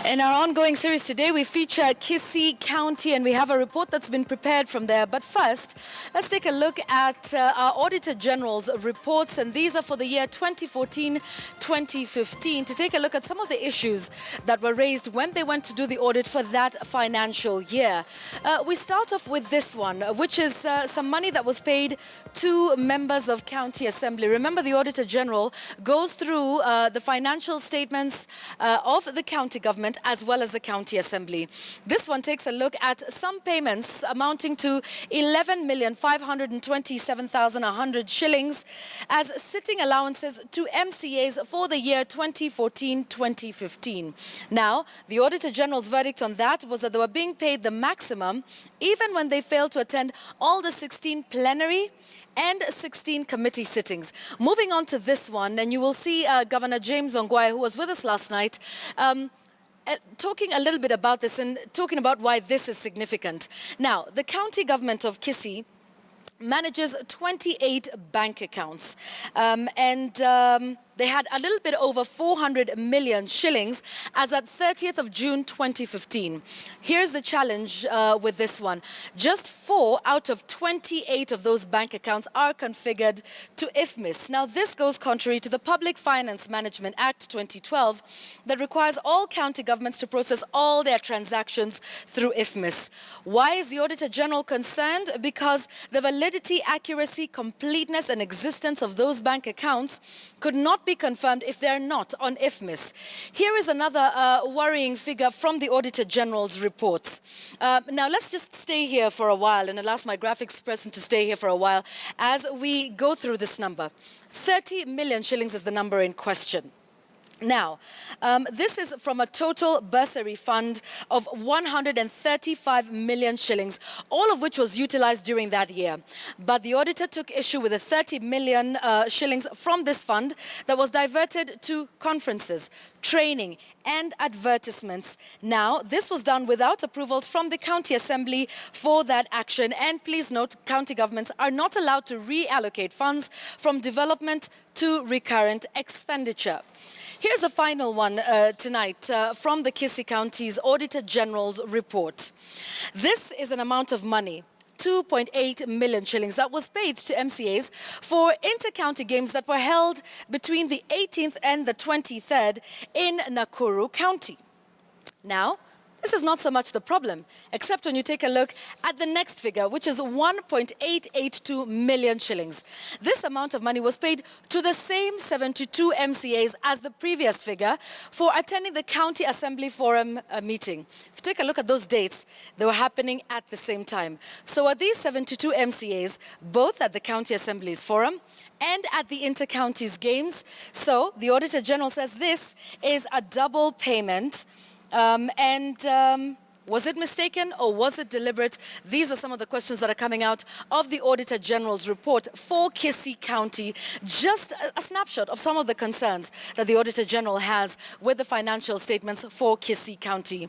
In our ongoing series today, we feature Kisii County, and we have a report that's been prepared from there. But first, let's take a look at our Auditor General's reports, and these are for the year 2014-2015, to take a look at some of the issues that were raised when they went to do the audit for that financial year. We start off with this one, which is some money that was paid to members of County Assembly. Remember, the Auditor General goes through the financial statements of the county government as well as the County Assembly. This one takes a look at some payments amounting to 11,527,100 shillings as sitting allowances to MCAs for the year 2014-2015. Now, the Auditor General's verdict on that was that they were being paid the maximum even when they failed to attend all the 16 plenary and 16 committee sittings. Moving on to this one, and you will see Governor James Ongwae, who was with us last night, talking a little bit about this and talking about why this is significant. Now, the county government of Kisii manages 28 bank accounts, they had a little bit over 400 million shillings as at 30th of June 2015. Here's the challenge with this one. Just 4 out of 28 of those bank accounts are configured to IFMIS. Now, this goes contrary to the Public Finance Management Act 2012 that requires all county governments to process all their transactions through IFMIS. Why is the Auditor General concerned? Because the validity, accuracy, completeness, and existence of those bank accounts could not be confirmed if they're not on IFMIS. Here is another worrying figure from the Auditor General's reports. Now, let's just stay here for a while, and I'll ask my graphics person to stay here for a while as we go through this number. 30 million shillings is the number in question. Now, this is from a total bursary fund of 135 million shillings, all of which was utilized during that year. But the auditor took issue with the 30 million shillings from this fund that was diverted to conferences, training, and advertisements. Now, this was done without approvals from the County Assembly for that action. And please note, county governments are not allowed to reallocate funds from development to recurrent expenditure. Here's the final one tonight from the Kisii County's Auditor General's report. This is an amount of money, 2.8 million shillings, that was paid to MCAs for inter-county games that were held between the 18th and the 23rd in Nakuru County. Now, this is not so much the problem, except when you take a look at the next figure, which is 1.882 million shillings. This amount of money was paid to the same 72 MCAs as the previous figure for attending the County Assembly Forum meeting. If you take a look at those dates, they were happening at the same time. So are these 72 MCAs, both at the County Assembly's Forum and at the Inter-Counties Games? So the Auditor General says this is a double payment. Was it mistaken or was it deliberate? These are some of the questions that are coming out of the Auditor General's report for Kisii County. Just a snapshot of some of the concerns that the Auditor General has with the financial statements for Kisii County.